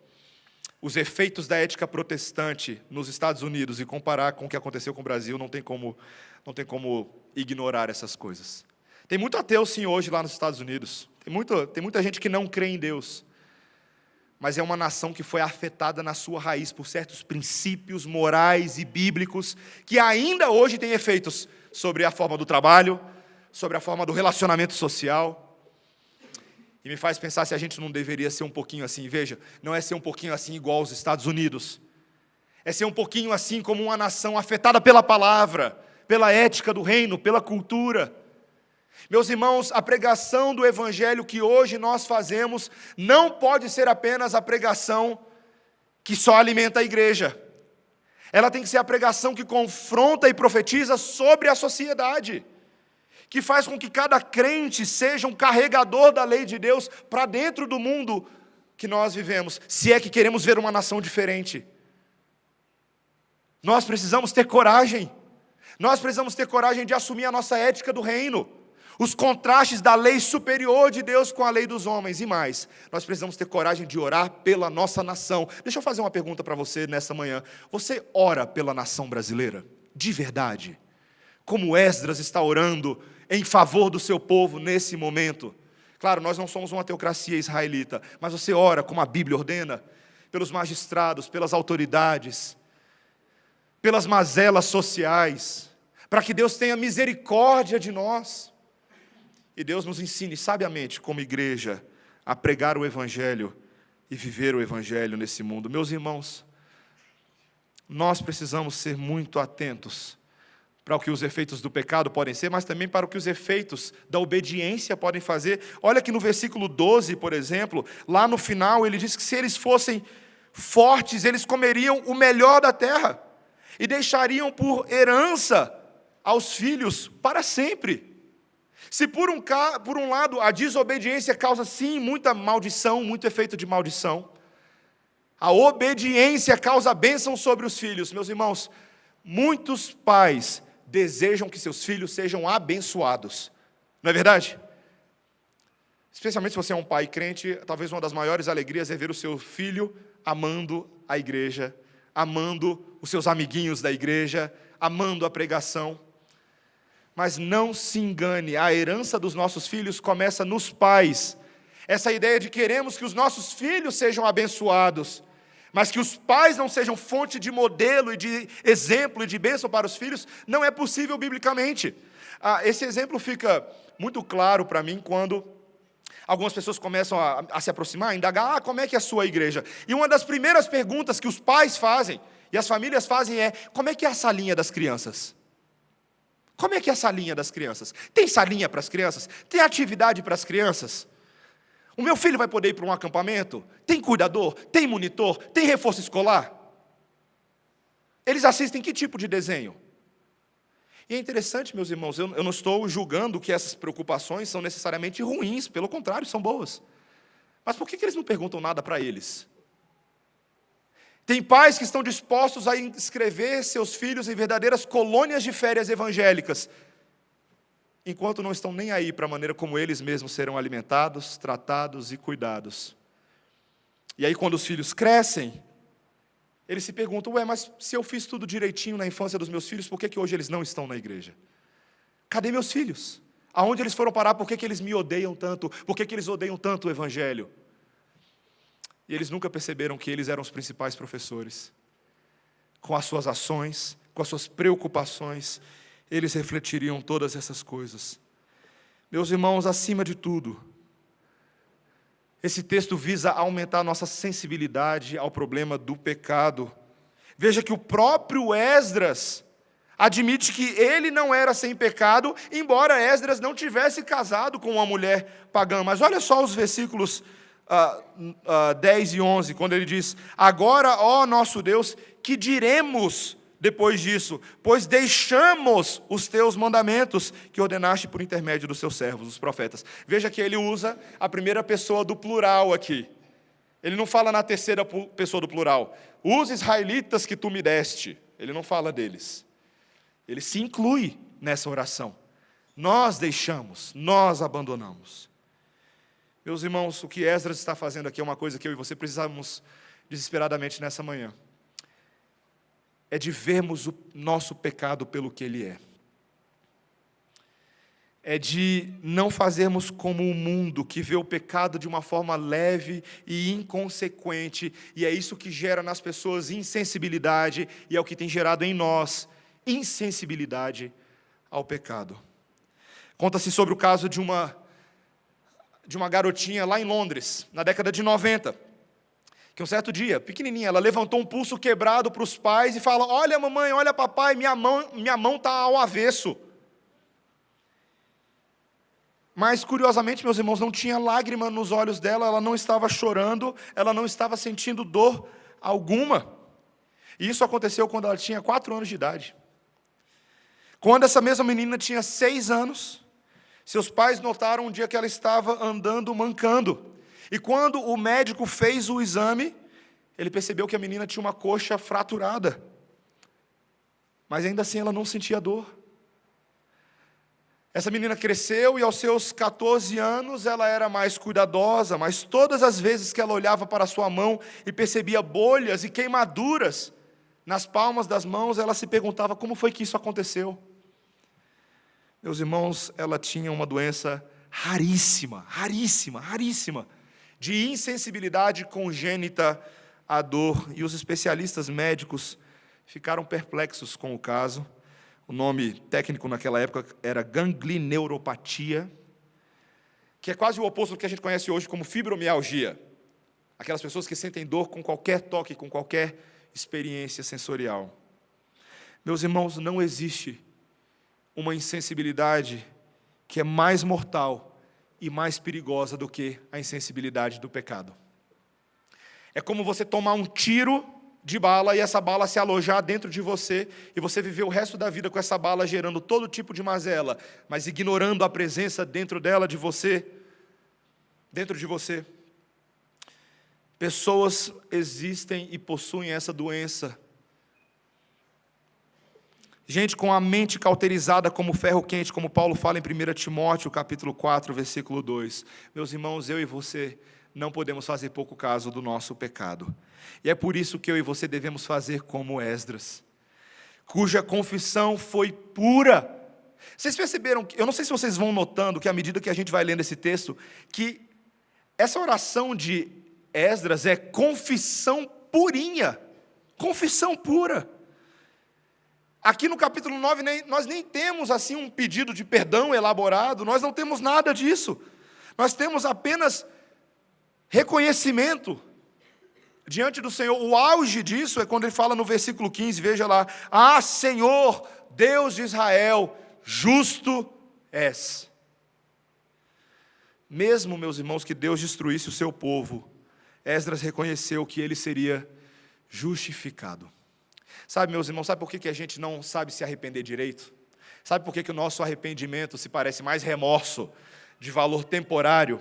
os efeitos da ética protestante nos Estados Unidos e comparar com o que aconteceu com o Brasil, não tem como ignorar essas coisas. Tem muito ateu, sim, hoje lá nos Estados Unidos. Tem muita gente que não crê em Deus. Mas é uma nação que foi afetada na sua raiz por certos princípios morais e bíblicos que ainda hoje têm efeitos sobre a forma do trabalho, sobre a forma do relacionamento social. E me faz pensar se a gente não deveria ser um pouquinho assim. Veja, não é ser um pouquinho assim igual aos Estados Unidos. É ser um pouquinho assim como uma nação afetada pela palavra, pela ética do reino, pela cultura. Meus irmãos, a pregação do evangelho que hoje nós fazemos não pode ser apenas a pregação que só alimenta a igreja. Ela tem que ser a pregação que confronta e profetiza sobre a sociedade, que faz com que cada crente seja um carregador da lei de Deus para dentro do mundo que nós vivemos, se é que queremos ver uma nação diferente. Nós precisamos ter coragem. Nós precisamos ter coragem de assumir a nossa ética do reino, os contrastes da lei superior de Deus com a lei dos homens e mais. Nós precisamos ter coragem de orar pela nossa nação. Deixa eu fazer uma pergunta para você nessa manhã. Você ora pela nação brasileira? De verdade? Como Esdras está orando em favor do seu povo nesse momento? Claro, nós não somos uma teocracia israelita, mas você ora como a Bíblia ordena, pelos magistrados, pelas autoridades, pelas mazelas sociais, para que Deus tenha misericórdia de nós. E Deus nos ensine sabiamente, como igreja, a pregar o Evangelho e viver o Evangelho nesse mundo. Meus irmãos, nós precisamos ser muito atentos para o que os efeitos do pecado podem ser, mas também para o que os efeitos da obediência podem fazer. Olha que no versículo 12, por exemplo, lá no final, ele diz que se eles fossem fortes, eles comeriam o melhor da terra e deixariam por herança aos filhos para sempre. Se por um lado a desobediência causa sim muita maldição, muito efeito de maldição, a obediência causa bênção sobre os filhos. Meus irmãos, muitos pais desejam que seus filhos sejam abençoados, não é verdade? Especialmente se você é um pai crente, talvez uma das maiores alegrias é ver o seu filho amando a igreja, amando os seus amiguinhos da igreja, amando a pregação. Mas não se engane, a herança dos nossos filhos começa nos pais. Essa ideia de queremos que os nossos filhos sejam abençoados, mas que os pais não sejam fonte de modelo e de exemplo e de bênção para os filhos, não é possível biblicamente. Esse exemplo fica muito claro para mim quando algumas pessoas começam a se aproximar, a indagar, como é que é a sua igreja? E uma das primeiras perguntas que os pais fazem, e as famílias fazem é, como é que é a salinha das crianças? Como é que é a salinha das crianças? Tem salinha para as crianças? Tem atividade para as crianças? O meu filho vai poder ir para um acampamento? Tem cuidador? Tem monitor? Tem reforço escolar? Eles assistem que tipo de desenho? E é interessante, meus irmãos, eu não estou julgando que essas preocupações são necessariamente ruins, pelo contrário, são boas. Mas por que eles não perguntam nada para eles? Tem pais que estão dispostos a inscrever seus filhos em verdadeiras colônias de férias evangélicas, enquanto não estão nem aí para a maneira como eles mesmos serão alimentados, tratados e cuidados. E aí, quando os filhos crescem, eles se perguntam, mas se eu fiz tudo direitinho na infância dos meus filhos, por que hoje eles não estão na igreja? Cadê meus filhos? Aonde eles foram parar? Por que eles me odeiam tanto? Por que eles odeiam tanto o evangelho? E eles nunca perceberam que eles eram os principais professores. Com as suas ações, com as suas preocupações, eles refletiriam todas essas coisas. Meus irmãos, acima de tudo, esse texto visa aumentar a nossa sensibilidade ao problema do pecado. Veja que o próprio Esdras admite que ele não era sem pecado, embora Esdras não tivesse casado com uma mulher pagã. Mas olha só os versículos 10 e 11, quando ele diz, agora, ó nosso Deus, que diremos depois disso? Pois deixamos os teus mandamentos que ordenaste por intermédio dos seus servos, os profetas. Veja que ele usa a primeira pessoa do plural aqui. Ele não fala na terceira pessoa do plural. Os israelitas que tu me deste. Ele não fala deles. Ele se inclui nessa oração. Nós deixamos, nós abandonamos. Meus irmãos, o que Esdras está fazendo aqui é uma coisa que eu e você precisamos desesperadamente nessa manhã. É de vermos o nosso pecado pelo que ele é. É de não fazermos como o mundo, que vê o pecado de uma forma leve e inconsequente, e é isso que gera nas pessoas insensibilidade, e é o que tem gerado em nós insensibilidade ao pecado. Conta-se sobre o caso de uma garotinha lá em Londres, na década de 90, que um certo dia, pequenininha, ela levantou um pulso quebrado para os pais e fala, olha mamãe, olha papai, minha mão está ao avesso. Mas, curiosamente, meus irmãos, não tinha lágrima nos olhos dela, ela não estava chorando, ela não estava sentindo dor alguma. E isso aconteceu quando ela tinha 4 anos de idade. Quando essa mesma menina tinha 6 anos, seus pais notaram um dia que ela estava andando mancando. E quando o médico fez o exame, ele percebeu que a menina tinha uma coxa fraturada. Mas ainda assim ela não sentia dor. Essa menina cresceu e aos seus 14 anos ela era mais cuidadosa, mas todas as vezes que ela olhava para a sua mão e percebia bolhas e queimaduras nas palmas das mãos, ela se perguntava como foi que isso aconteceu. Meus irmãos, ela tinha uma doença raríssima, de insensibilidade congênita à dor, e os especialistas médicos ficaram perplexos com o caso. O nome técnico naquela época era ganglineuropatia, que é quase o oposto do que a gente conhece hoje como fibromialgia. Aquelas pessoas que sentem dor com qualquer toque, com qualquer experiência sensorial. Meus irmãos, não existe uma insensibilidade que é mais mortal e mais perigosa do que a insensibilidade do pecado. É como você tomar um tiro de bala e essa bala se alojar dentro de você e você viver o resto da vida com essa bala gerando todo tipo de mazela, mas ignorando a presença dentro de você. Pessoas existem e possuem essa doença. gente com a mente cauterizada como ferro quente, como Paulo fala em 1 Timóteo, capítulo 4, versículo 2. Meus irmãos, eu e você não podemos fazer pouco caso do nosso pecado. E é por isso que eu e você devemos fazer como Esdras, cuja confissão foi pura. Vocês perceberam, eu não sei se vocês vão notando que à medida que a gente vai lendo esse texto, que essa oração de Esdras é confissão purinha, confissão pura. Aqui no capítulo 9, nós nem temos assim um pedido de perdão elaborado, nós não temos nada disso. Nós temos apenas reconhecimento diante do Senhor. O auge disso é quando ele fala no versículo 15, veja lá: Ah, Senhor, Deus de Israel, justo és. Mesmo, meus irmãos, que Deus destruísse o seu povo, Esdras reconheceu que ele seria justificado. Sabe, meus irmãos, sabe por que a gente não sabe se arrepender direito? Sabe por que o nosso arrependimento se parece mais remorso de valor temporário?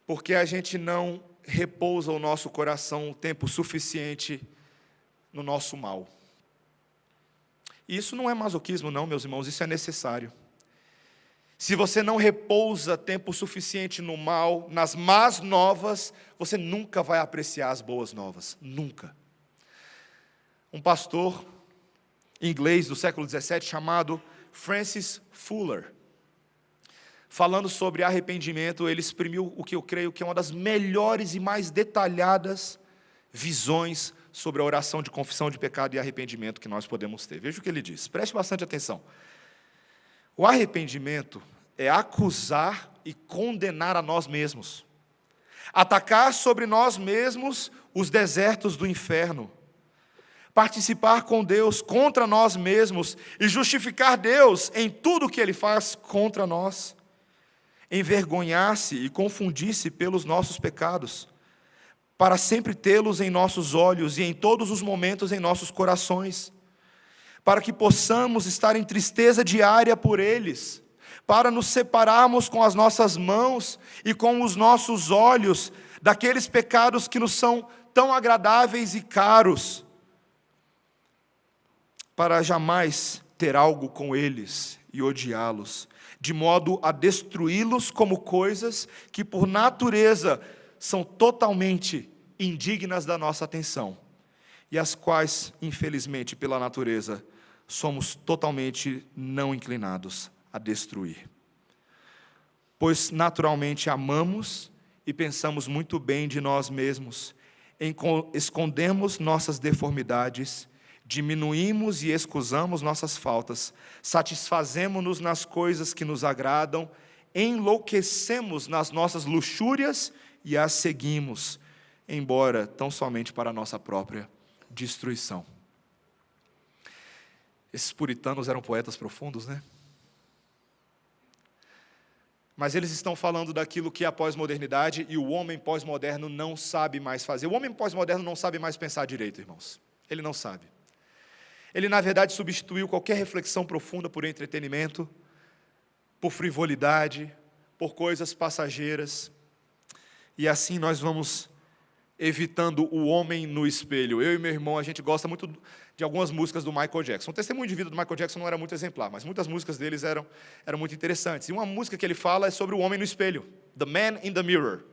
Porque a gente não repousa o nosso coração o tempo suficiente no nosso mal. E isso não é masoquismo, não, meus irmãos, isso é necessário. Se você não repousa tempo suficiente no mal, nas más novas, você nunca vai apreciar as boas novas, nunca. Um pastor inglês do século XVII chamado Francis Fuller, falando sobre arrependimento, ele exprimiu o que eu creio que é uma das melhores e mais detalhadas visões sobre a oração de confissão de pecado e arrependimento que nós podemos ter. Veja o que ele diz, preste bastante atenção. O arrependimento é acusar e condenar a nós mesmos, atacar sobre nós mesmos os desertos do inferno, participar com Deus contra nós mesmos e justificar Deus em tudo o que Ele faz contra nós, envergonhar-se e confundir-se pelos nossos pecados, para sempre tê-los em nossos olhos e em todos os momentos em nossos corações, para que possamos estar em tristeza diária por eles, para nos separarmos com as nossas mãos e com os nossos olhos daqueles pecados que nos são tão agradáveis e caros, para jamais ter algo com eles e odiá-los, de modo a destruí-los como coisas que por natureza são totalmente indignas da nossa atenção, e as quais, infelizmente, pela natureza, somos totalmente não inclinados a destruir. Pois naturalmente amamos e pensamos muito bem de nós mesmos, escondemos nossas deformidades, diminuímos e excusamos nossas faltas, satisfazemo-nos nas coisas que nos agradam, enlouquecemos nas nossas luxúrias e as seguimos, embora tão somente para a nossa própria destruição. Esses puritanos eram poetas profundos, né? Mas eles estão falando daquilo que é a pós-modernidade e o homem pós-moderno não sabe mais fazer. O homem pós-moderno não sabe mais pensar direito, irmãos. Ele não sabe. Ele, na verdade, substituiu qualquer reflexão profunda por entretenimento, por frivolidade, por coisas passageiras. E assim nós vamos evitando o homem no espelho. Eu e meu irmão, a gente gosta muito de algumas músicas do Michael Jackson. O testemunho de vida do Michael Jackson não era muito exemplar, mas muitas músicas deles eram muito interessantes. E uma música que ele fala é sobre o homem no espelho, The Man in the Mirror.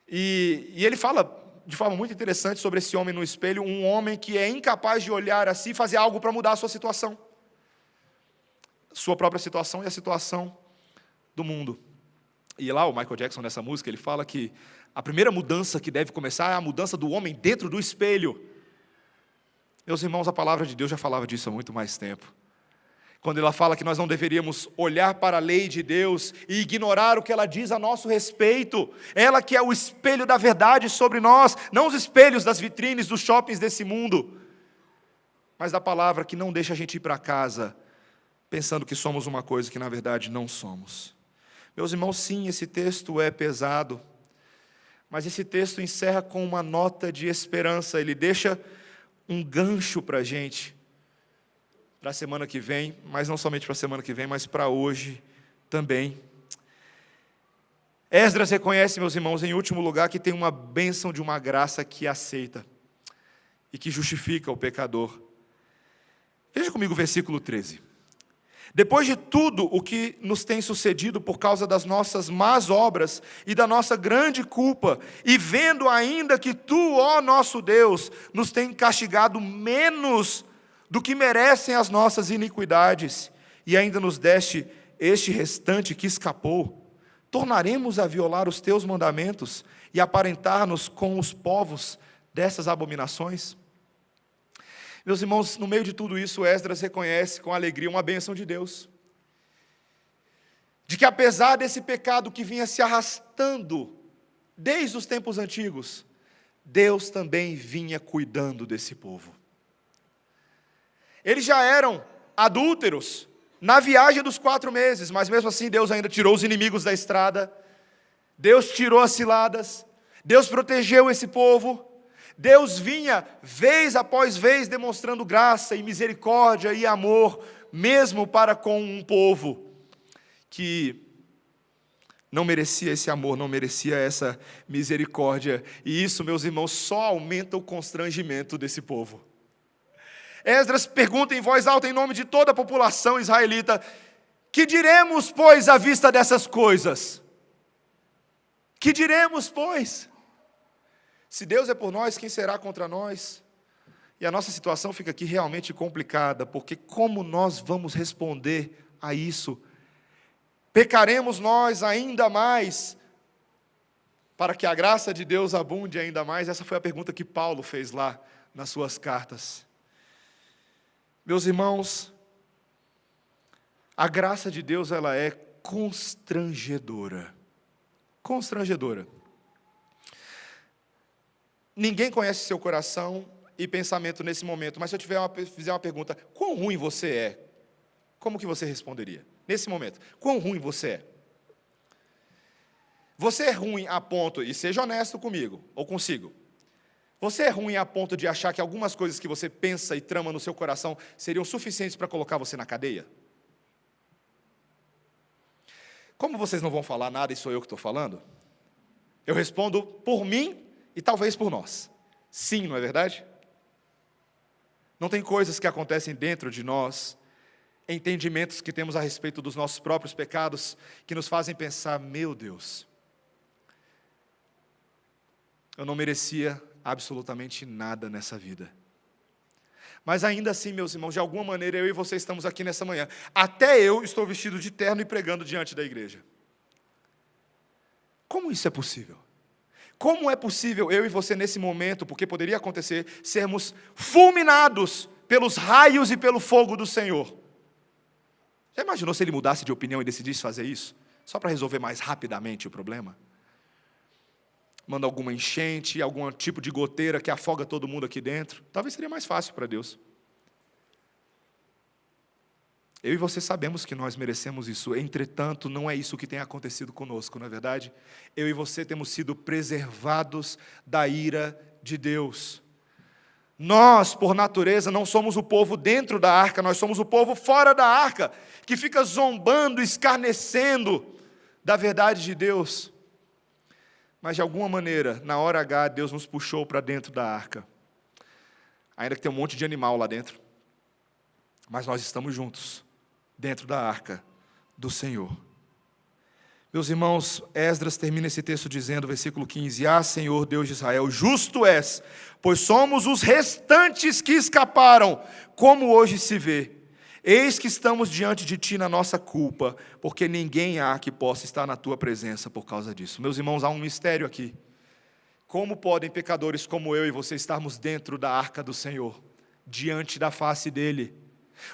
E ele fala de forma muito interessante sobre esse homem no espelho, um homem que é incapaz de olhar assim e fazer algo para mudar a sua situação. Sua própria situação e a situação do mundo. E lá o Michael Jackson, nessa música, ele fala que a primeira mudança que deve começar é a mudança do homem dentro do espelho. Meus irmãos, a palavra de Deus já falava disso há muito mais tempo. Quando ela fala que nós não deveríamos olhar para a lei de Deus e ignorar o que ela diz a nosso respeito. Ela que é o espelho da verdade sobre nós, não os espelhos das vitrines, dos shoppings desse mundo, mas da palavra que não deixa a gente ir para casa pensando que somos uma coisa que na verdade não somos. Meus irmãos, sim, esse texto é pesado, mas esse texto encerra com uma nota de esperança. Ele deixa um gancho para a gente, para a semana que vem, mas não somente para a semana que vem, mas para hoje também. Esdras reconhece, meus irmãos, em último lugar, que tem uma bênção de uma graça que aceita e que justifica o pecador. Veja comigo o versículo 13. Depois de tudo o que nos tem sucedido por causa das nossas más obras e da nossa grande culpa, e vendo ainda que tu, ó nosso Deus, nos tem castigado menos do que merecem as nossas iniquidades, e ainda nos deste este restante que escapou, tornaremos a violar os teus mandamentos e aparentar-nos com os povos dessas abominações? Meus irmãos, no meio de tudo isso, Esdras reconhece com alegria uma bênção de Deus. De que apesar desse pecado que vinha se arrastando desde os tempos antigos, Deus também vinha cuidando desse povo. Eles já eram adúlteros na viagem dos 4 meses, mas mesmo assim Deus ainda tirou os inimigos da estrada, Deus tirou as ciladas, Deus protegeu esse povo. Deus vinha, vez após vez, demonstrando graça e misericórdia e amor, mesmo para com um povo que não merecia esse amor, não merecia essa misericórdia. E isso, meus irmãos, só aumenta o constrangimento desse povo. Esdras pergunta em voz alta, em nome de toda a população israelita: que diremos, pois, à vista dessas coisas? Que diremos, pois? Se Deus é por nós, quem será contra nós? E a nossa situação fica aqui realmente complicada, porque como nós vamos responder a isso? Pecaremos nós ainda mais, para que a graça de Deus abunde ainda mais? Essa foi a pergunta que Paulo fez lá nas suas cartas. Meus irmãos, a graça de Deus, ela é constrangedora. Constrangedora. Ninguém conhece seu coração e pensamento nesse momento, mas se eu fizer uma pergunta: quão ruim você é? Como que você responderia? Nesse momento, quão ruim você é? Você é ruim a ponto, e seja honesto comigo, ou consigo, você é ruim a ponto de achar que algumas coisas que você pensa e trama no seu coração seriam suficientes para colocar você na cadeia? Como vocês não vão falar nada e sou eu que estou falando, eu respondo por mim e talvez por nós. Sim, não é verdade? Não tem coisas que acontecem dentro de nós, entendimentos que temos a respeito dos nossos próprios pecados, que nos fazem pensar: meu Deus, eu não merecia absolutamente nada nessa vida. Mas ainda assim, meus irmãos, de alguma maneira eu e você estamos aqui nessa manhã. Até eu estou vestido de terno e pregando diante da igreja. Como isso é possível? Como é possível eu e você nesse momento, porque poderia acontecer, sermos fulminados pelos raios e pelo fogo do Senhor? Já imaginou se ele mudasse de opinião e decidisse fazer isso? Só para resolver mais rapidamente o problema? Manda alguma enchente, algum tipo de goteira que afoga todo mundo aqui dentro? Talvez seria mais fácil para Deus. Eu e você sabemos que nós merecemos isso, entretanto, não é isso que tem acontecido conosco, não é verdade? Eu e você temos sido preservados da ira de Deus. Nós, por natureza, não somos o povo dentro da arca, nós somos o povo fora da arca, que fica zombando, escarnecendo da verdade de Deus. Mas, de alguma maneira, na hora H, Deus nos puxou para dentro da arca. Ainda que tem um monte de animal lá dentro, mas nós estamos juntos, dentro da arca do Senhor. Meus irmãos, Esdras termina esse texto dizendo, versículo 15: Ah, Senhor Deus de Israel, justo és, pois somos os restantes que escaparam, como hoje se vê. Eis que estamos diante de Ti na nossa culpa, porque ninguém há que possa estar na Tua presença por causa disso. Meus irmãos, há um mistério aqui. Como podem pecadores como eu e você estarmos dentro da arca do Senhor, diante da face dEle?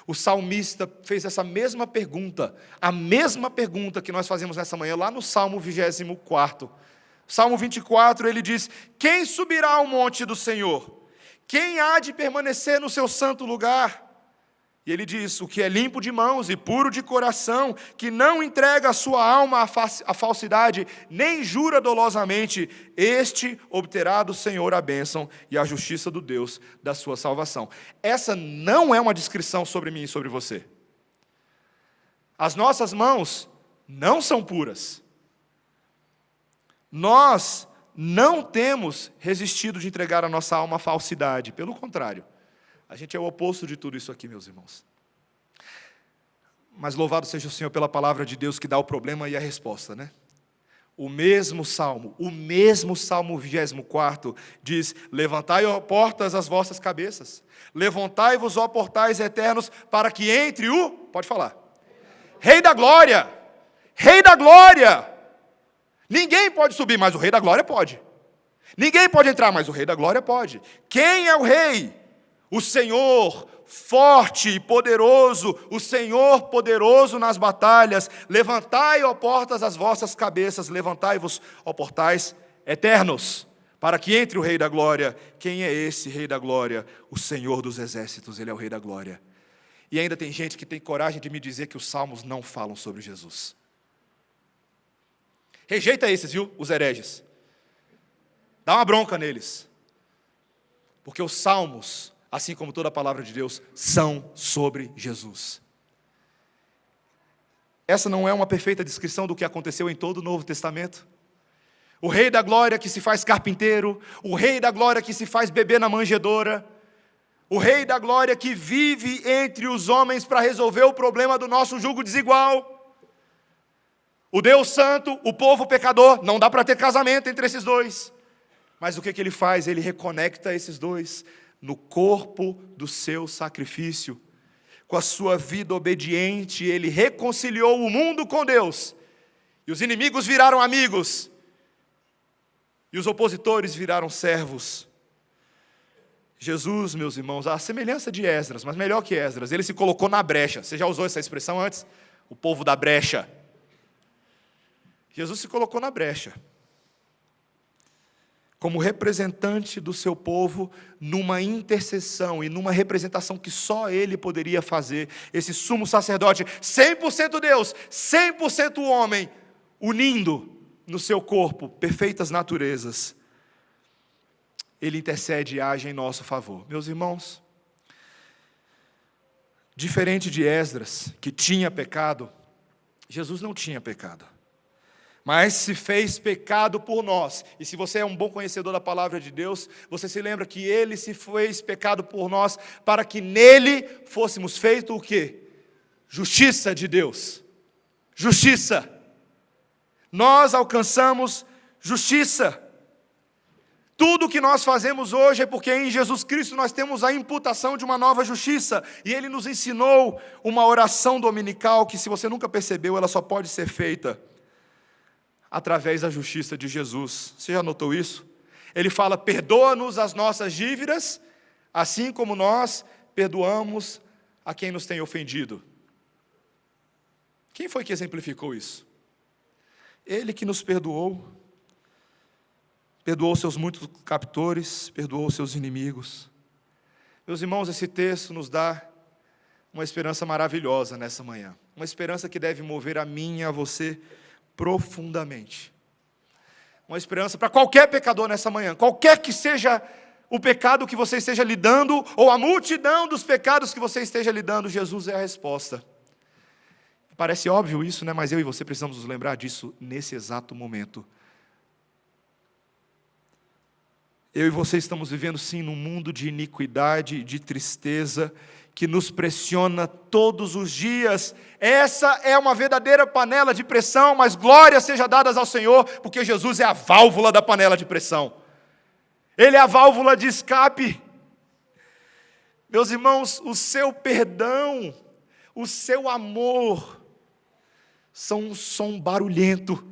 O salmista fez essa mesma pergunta, a mesma pergunta que nós fazemos nessa manhã, lá no Salmo 24. Salmo 24, ele diz: quem subirá ao monte do Senhor? Quem há de permanecer no seu santo lugar? E ele diz: o que é limpo de mãos e puro de coração, que não entrega a sua alma à falsidade, nem jura dolosamente, este obterá do Senhor a bênção e a justiça do Deus da sua salvação. Essa não é uma descrição sobre mim e sobre você. As nossas mãos não são puras. Nós não temos resistido de entregar a nossa alma à falsidade, pelo contrário. A gente é o oposto de tudo isso aqui, meus irmãos. Mas louvado seja o Senhor pela palavra de Deus que dá o problema e a resposta, né? O mesmo Salmo 24 diz: levantai, ó portas, as vossas cabeças, levantai-vos, ó portais eternos, para que entre o, pode falar, Rei da Glória, Rei da Glória. Ninguém pode subir, mas o Rei da Glória pode. Ninguém pode entrar, mas o Rei da Glória pode. Quem é o Rei? O Senhor forte e poderoso, o Senhor poderoso nas batalhas. Levantai, ó portas, as vossas cabeças, levantai-vos, ó portais eternos, para que entre o Rei da Glória. Quem é esse Rei da Glória? O Senhor dos Exércitos, Ele é o Rei da Glória. E ainda tem gente que tem coragem de me dizer que os salmos não falam sobre Jesus. Rejeita esses, viu, os hereges. Dá uma bronca neles. Porque os salmos, assim como toda a palavra de Deus, são sobre Jesus. Essa não é uma perfeita descrição do que aconteceu em todo o Novo Testamento? O Rei da Glória que se faz carpinteiro, o Rei da Glória que se faz bebê na manjedoura, o Rei da Glória que vive entre os homens para resolver o problema do nosso jugo desigual. O Deus Santo, o povo pecador, não dá para ter casamento entre esses dois. Mas o que ele faz? Ele reconecta esses dois no corpo do seu sacrifício. Com a sua vida obediente, ele reconciliou o mundo com Deus. E os inimigos viraram amigos. E os opositores viraram servos. Jesus, meus irmãos, a semelhança de Esdras, mas melhor que Esdras, ele se colocou na brecha. Você já usou essa expressão antes? O povo da brecha. Jesus se colocou na brecha, como representante do seu povo, numa intercessão e numa representação que só ele poderia fazer. Esse sumo sacerdote, 100% Deus, 100% homem, unindo no seu corpo perfeitas naturezas. Ele intercede e age em nosso favor. Meus irmãos, diferente de Esdras, que tinha pecado, Jesus não tinha pecado, mas se fez pecado por nós. E se você é um bom conhecedor da palavra de Deus, você se lembra que Ele se fez pecado por nós, para que nele fôssemos feitos o quê? Justiça de Deus. Justiça. Nós alcançamos justiça. Tudo o que nós fazemos hoje é porque em Jesus Cristo nós temos a imputação de uma nova justiça. E Ele nos ensinou uma oração dominical que, se você nunca percebeu, ela só pode ser feita através da justiça de Jesus. Você já notou isso? Ele fala: perdoa-nos as nossas dívidas, assim como nós perdoamos a quem nos tem ofendido. Quem foi que exemplificou isso? Ele que nos perdoou. Perdoou seus muitos captores, perdoou seus inimigos. Meus irmãos, esse texto nos dá uma esperança maravilhosa nessa manhã. Uma esperança que deve mover a mim e a você profundamente. Uma esperança para qualquer pecador nessa manhã, qualquer que seja o pecado que você esteja lidando, ou a multidão dos pecados que você esteja lidando, Jesus é a resposta. Parece óbvio isso, né? Mas eu e você precisamos nos lembrar disso nesse exato momento. Eu e você estamos vivendo, sim, num mundo de iniquidade, de tristeza, que nos pressiona todos os dias. Essa é uma verdadeira panela de pressão, mas glórias sejam dadas ao Senhor, porque Jesus é a válvula da panela de pressão. Ele é a válvula de escape. Meus irmãos, o seu perdão, o seu amor, são um som barulhento.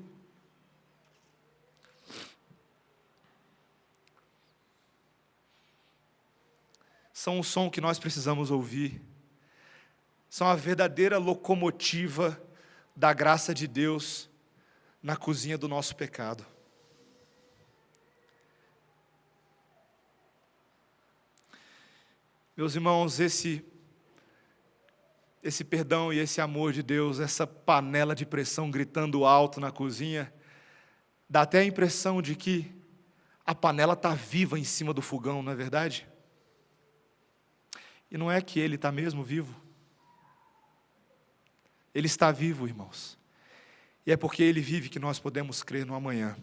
São um som que nós precisamos ouvir. São a verdadeira locomotiva da graça de Deus na cozinha do nosso pecado. Meus irmãos, esse perdão e esse amor de Deus, essa panela de pressão gritando alto na cozinha, dá até a impressão de que a panela está viva em cima do fogão, não é verdade? E não é que Ele está mesmo vivo. Ele está vivo, irmãos. E é porque Ele vive que nós podemos crer no amanhã.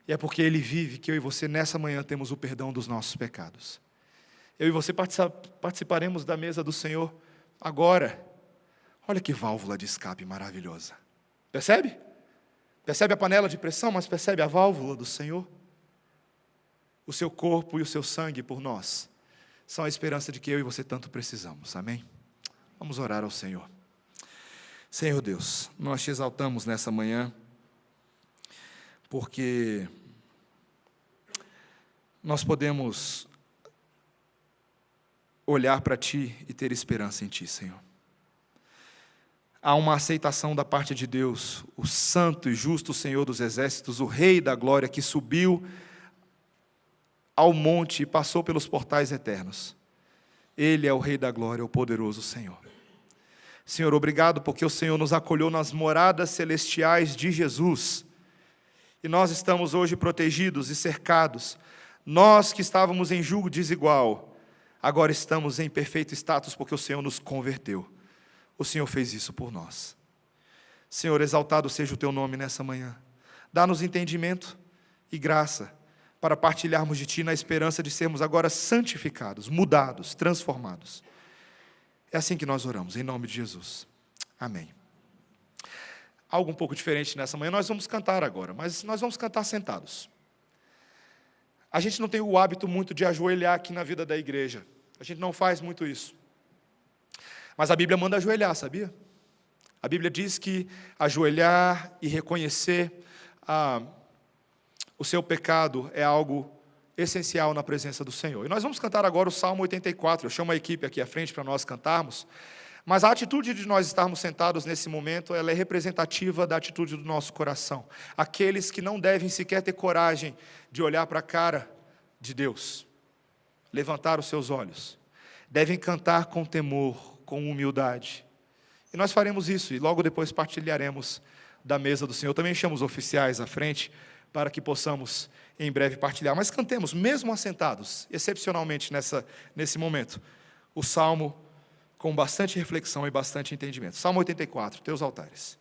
E é porque Ele vive que eu e você nessa manhã temos o perdão dos nossos pecados. Eu e você participaremos da mesa do Senhor agora. Olha que válvula de escape maravilhosa. Percebe? Percebe a panela de pressão, mas percebe a válvula do Senhor? O seu corpo e o seu sangue por nós são a esperança de que eu e você tanto precisamos. Amém? Vamos orar ao Senhor. Senhor Deus, nós te exaltamos nessa manhã, porque nós podemos olhar para Ti e ter esperança em Ti, Senhor. Há uma aceitação da parte de Deus, o santo e justo Senhor dos exércitos, o Rei da glória que subiu ao monte e passou pelos portais eternos. Ele é o Rei da glória, o poderoso Senhor. Senhor, obrigado porque o Senhor nos acolheu nas moradas celestiais de Jesus. E nós estamos hoje protegidos e cercados. Nós que estávamos em julgo desigual, agora estamos em perfeito status porque o Senhor nos converteu. O Senhor fez isso por nós. Senhor, exaltado seja o Teu nome nessa manhã. Dá-nos entendimento e graça para partilharmos de Ti na esperança de sermos agora santificados, mudados, transformados. É assim que nós oramos, em nome de Jesus. Amém. Algo um pouco diferente nessa manhã, nós vamos cantar agora, mas nós vamos cantar sentados. A gente não tem o hábito muito de ajoelhar aqui na vida da igreja. A gente não faz muito isso. Mas a Bíblia manda ajoelhar, sabia? A Bíblia diz que ajoelhar e reconhecer o seu pecado é algo essencial na presença do Senhor. E nós vamos cantar agora o Salmo 84. Eu chamo a equipe aqui à frente para nós cantarmos. Mas a atitude de nós estarmos sentados nesse momento, ela é representativa da atitude do nosso coração. Aqueles que não devem sequer ter coragem de olhar para a cara de Deus, levantar os seus olhos, devem cantar com temor, com humildade. E nós faremos isso, e logo depois partilharemos da mesa do Senhor. Também chamamos oficiais à frente, para que possamos em breve partilhar. Mas cantemos, mesmo assentados, excepcionalmente nesse momento, o Salmo com bastante reflexão e bastante entendimento. Salmo 84, teus altares.